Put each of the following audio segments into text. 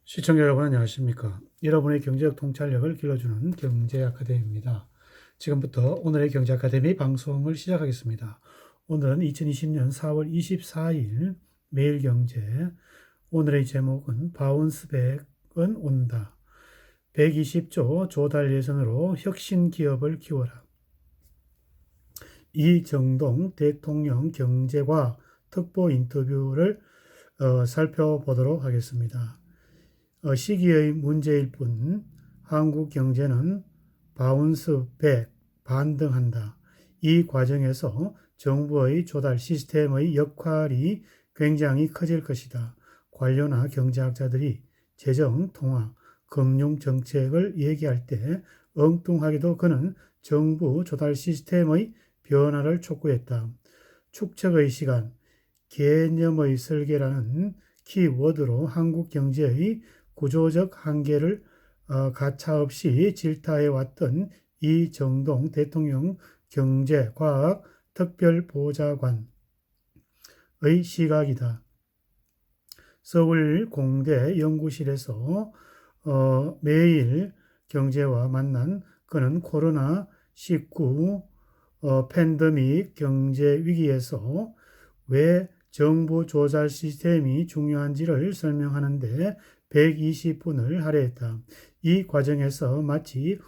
시청자 여러분 안녕하십니까? 여러분의 경제적 통찰력을 길러주는 경제 아카데미입니다. 지금부터 오늘의 경제 아카데미 방송을 시작하겠습니다. 오늘은 2020년 4월 24일 매일경제. 오늘의 제목은 바운스백은 온다. 120조 조달 예산으로 혁신 기업을 키워라. 이정동 대통령 경제과 특보 인터뷰를 살펴보도록 하겠습니다. 시기의 문제일 뿐 한국 경제는 바운스백, 반등한다. 이 과정에서 정부의 조달 시스템의 역할이 굉장히 커질 것이다. 관료나 경제학자들이 재정, 통화, 금융 정책을 얘기할 때 엉뚱하게도 그는 정부 조달 시스템의 변화를 촉구했다. 축척의 시간, 개념의 설계라는 키워드로 한국 경제의 구조적 한계를 가차없이 질타해 왔던 이정동 대통령 경제과학 특별보좌관의 시각이다. 서울 공대 연구실에서 매일 경제와 만난 그는 코로나19 팬데믹 경제 위기에서 왜 정부 조달 시스템이 중요한지를 설명하는데 120분을 할애했다. 이 과정에서 마치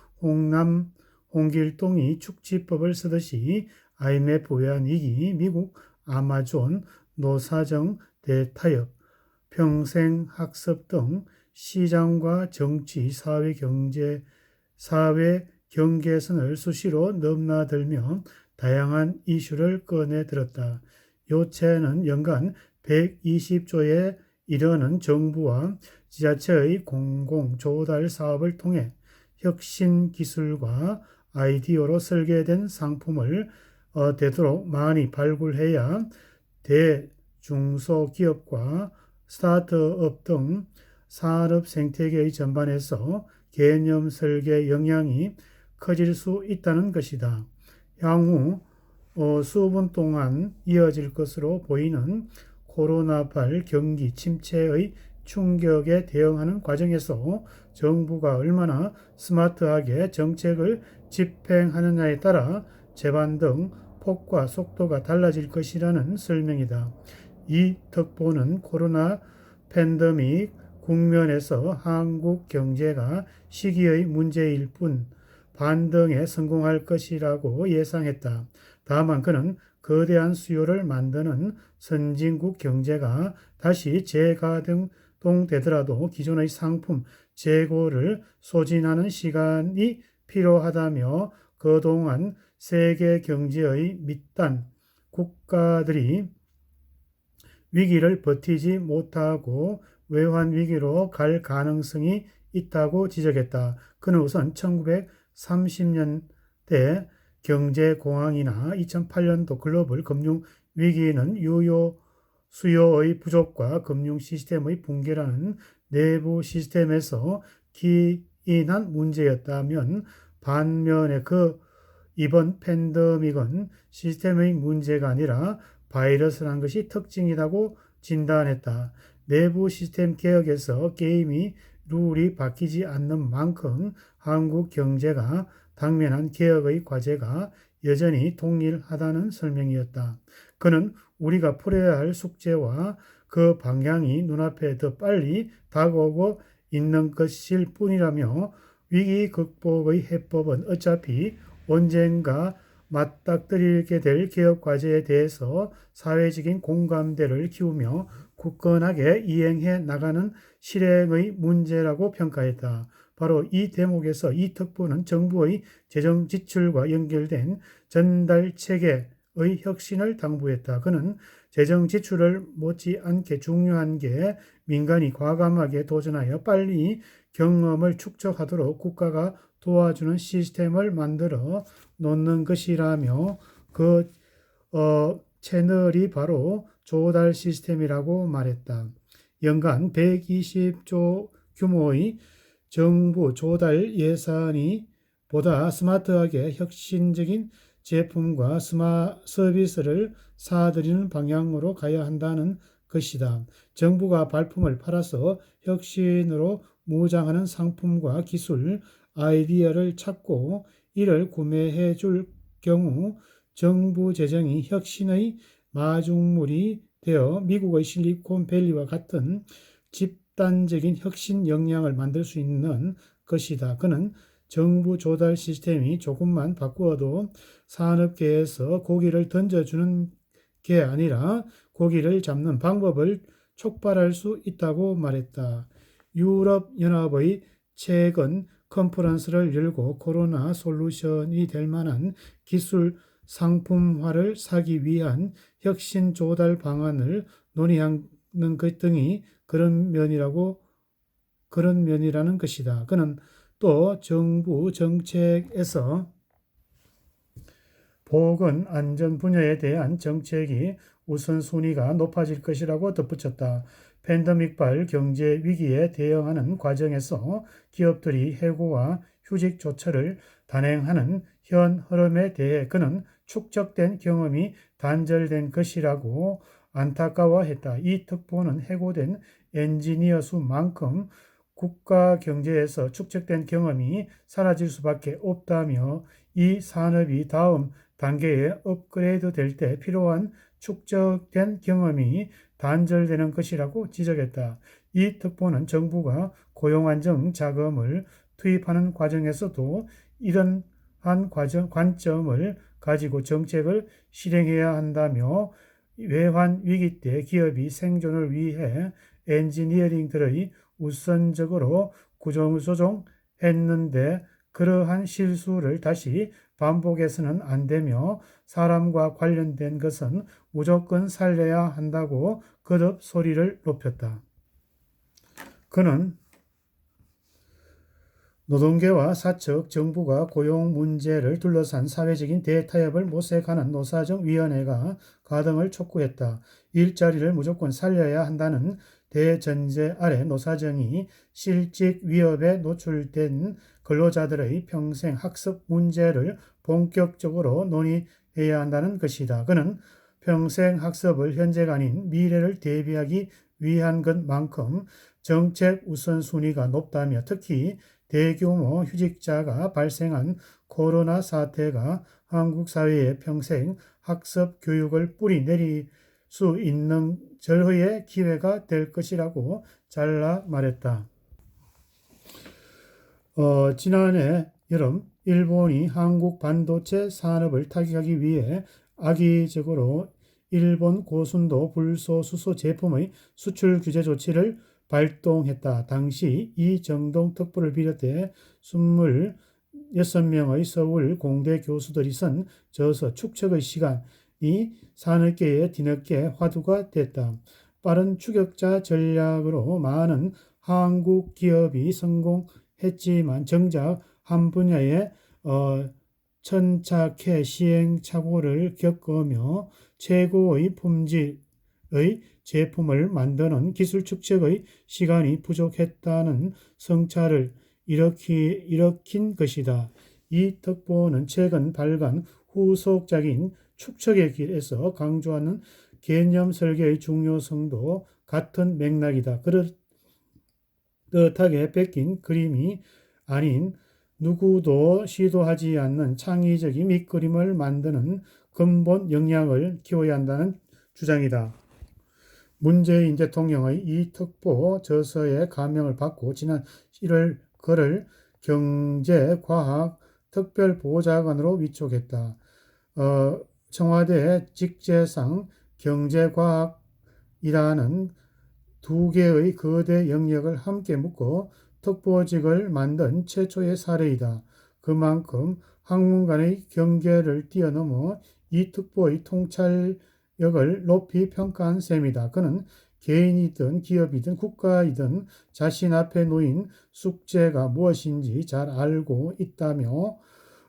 홍길동이 축지법을 쓰듯이 IMF 외환위기, 미국 아마존, 노사정 대타협, 평생학습 등 시장과 정치, 사회 경계선을 수시로 넘나들며 다양한 이슈를 꺼내들었다. 요체는 연간 120조에 이르는 정부와 지자체의 공공 조달 사업을 통해 혁신 기술과 아이디어로 설계된 상품을 되도록 많이 발굴해야 대중소기업과 스타트업 등 산업 생태계의 전반에서 개념 설계 영향이 커질 수 있다는 것이다. 향후 수분 동안 이어질 것으로 보이는 코로나8 경기 침체의 충격에 대응하는 과정에서 정부가 얼마나 스마트하게 정책을 집행하느냐에 따라 재반 등 폭과 속도가 달라질 것이라는 설명이다. 이 특보는 코로나 팬데믹 국면에서 한국 경제가 시기의 문제일 뿐 반등에 성공할 것이라고 예상했다. 다만 그는 거대한 수요를 만드는 선진국 경제가 다시 재가동되더라도 기존의 상품 재고를 소진하는 시간이 필요하다며 그동안 세계 경제의 밑단 국가들이 위기를 버티지 못하고 외환 위기로 갈 가능성이 있다고 지적했다. 그는 우선 1930년대 경제공황이나 2008년도 글로벌 금융 위기는 수요의 부족과 금융 시스템의 붕괴라는 내부 시스템에서 기인한 문제였다면 반면에 이번 팬데믹은 시스템의 문제가 아니라 바이러스란 것이 특징이라고 진단했다. 내부 시스템 개혁에서 게임이 룰이 바뀌지 않는 만큼 한국 경제가 당면한 개혁의 과제가 여전히 동일하다는 설명이었다. 그는 우리가 풀어야 할 숙제와 그 방향이 눈앞에 더 빨리 다가오고 있는 것일 뿐이라며 위기 극복의 해법은 어차피 언젠가 맞닥뜨리게 될 개혁 과제에 대해서 사회적인 공감대를 키우며 굳건하게 이행해 나가는 실행의 문제라고 평가했다. 바로 이 대목에서 이 특보는 정부의 재정 지출과 연결된 전달 체계의 혁신을 당부했다. 그는 재정 지출을 못지않게 중요한 게 민간이 과감하게 도전하여 빨리 경험을 축적하도록 국가가 도와주는 시스템을 만들어 놓는 것이라며 그 채널이 바로 조달 시스템이라고 말했다. 연간 120조 규모의 정부 조달 예산이 보다 스마트하게 혁신적인 제품과 서비스를 사들이는 방향으로 가야 한다는 것이다. 정부가 발품을 팔아서 혁신으로 무장하는 상품과 기술, 아이디어를 찾고 이를 구매해 줄 경우 정부 재정이 혁신의 마중물이 되어 미국의 실리콘밸리와 같은 집단적인 혁신 역량을 만들 수 있는 것이다. 그는 정부 조달 시스템이 조금만 바꾸어도 산업계에서 고기를 던져주는 게 아니라 고기를 잡는 방법을 촉발할 수 있다고 말했다. 유럽연합의 최근 컨퍼런스를 열고 코로나 솔루션이 될 만한 기술 상품화를 사기 위한 혁신 조달 방안을 논의하는 것 등이 그런 면이라는 것이다. 그는 또 정부 정책에서 보건 안전 분야에 대한 정책이 우선순위가 높아질 것이라고 덧붙였다. 팬데믹발 경제 위기에 대응하는 과정에서 기업들이 해고와 휴직 조처를 단행하는 현 흐름에 대해 그는 축적된 경험이 단절된 것이라고 안타까워했다. 이 특보는 해고된 엔지니어 수만큼 국가 경제에서 축적된 경험이 사라질 수밖에 없다며 이 산업이 다음 단계에 업그레이드 될 때 필요한 축적된 경험이 단절되는 것이라고 지적했다. 이 특보는 정부가 고용안정 자금을 투입하는 과정에서도 이런 관점을 가지고 정책을 실행해야 한다며 외환 위기 때 기업이 생존을 위해 엔지니어링들의 우선적으로 구조조정했는데 그러한 실수를 다시 반복해서는 안 되며 사람과 관련된 것은 무조건 살려야 한다고 거듭 소리를 높였다. 그는 노동계와 사측, 정부가 고용 문제를 둘러싼 사회적인 대타협을 모색하는 노사정위원회가 가등을 촉구했다. 일자리를 무조건 살려야 한다는 대전제 아래 노사정이 실직 위협에 노출된 근로자들의 평생 학습 문제를 본격적으로 논의해야 한다는 것이다. 그는 평생 학습을 현재가 아닌 미래를 대비하기 위한 것만큼 정책 우선순위가 높다며 특히 대규모 휴직자가 발생한 코로나 사태가 한국 사회의 평생 학습 교육을 뿌리 내릴 수 있는 절호의 기회가 될 것이라고 잘라 말했다. 지난해 여름 일본이 한국 반도체 산업을 타격하기 위해 악의적으로 일본 고순도 불소수소 제품의 수출 규제 조치를 발동했다. 당시 이정동 특보를 비롯해 26명의 서울 공대 교수들이 쓴 저서 축척의 시간이 산업계에 뒤늦게 화두가 됐다. 빠른 추격자 전략으로 많은 한국 기업이 성공했지만 정작 한 분야에 천착해 시행착오를 겪으며 최고의 품질의 제품을 만드는 기술 축적의 시간이 부족했다는 성찰을 일으킨 것이다. 이 특보는 최근 발간 후속작인 축적의 길에서 강조하는 개념 설계의 중요성도 같은 맥락이다. 그렇듯하게 뺏긴 그림이 아닌 누구도 시도하지 않는 창의적인 밑그림을 만드는 근본 역량을 키워야 한다는 주장이다. 문재인 대통령의 이 특보 저서의 감명을 받고 지난 1월 그를 경제과학 특별보좌관으로 위촉했다. 청와대 직제상 경제과학이라는 두 개의 거대 영역을 함께 묶어 특보직을 만든 최초의 사례이다. 그만큼 학문 간의 경계를 뛰어넘어 이 특보의 통찰력을 높이 평가한 셈이다. 그는 개인이든 기업이든 국가이든 자신 앞에 놓인 숙제가 무엇인지 잘 알고 있다며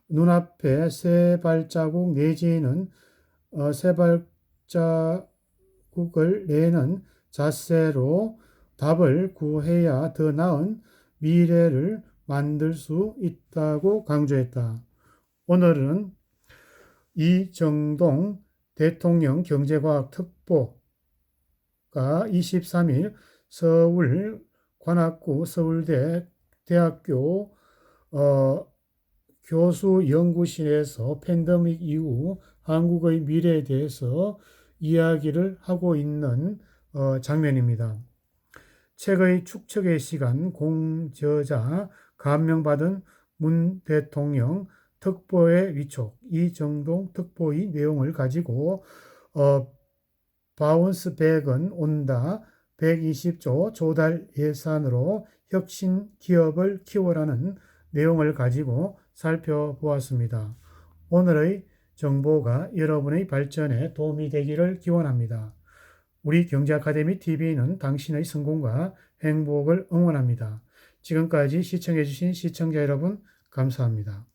눈앞에 세 발자국 내지는 세 발자국을 내는 자세로 답을 구해야 더 나은 미래를 만들 수 있다고 강조했다. 오늘은 이정동 대통령 경제과학 특보가 23일 서울 관악구 서울대 대학교 교수 연구실에서 팬데믹 이후 한국의 미래에 대해서 이야기를 하고 있는 장면입니다. 책의 축적의 시간, 공저자, 감명받은 문 대통령, 특보의 위촉, 이정동 특보의 내용을 가지고 바운스백은 온다, 120조 조달 예산으로 혁신 기업을 키워라는 내용을 가지고 살펴보았습니다. 오늘의 정보가 여러분의 발전에 도움이 되기를 기원합니다. 우리 경제아카데미 TV는 당신의 성공과 행복을 응원합니다. 지금까지 시청해주신 시청자 여러분, 감사합니다.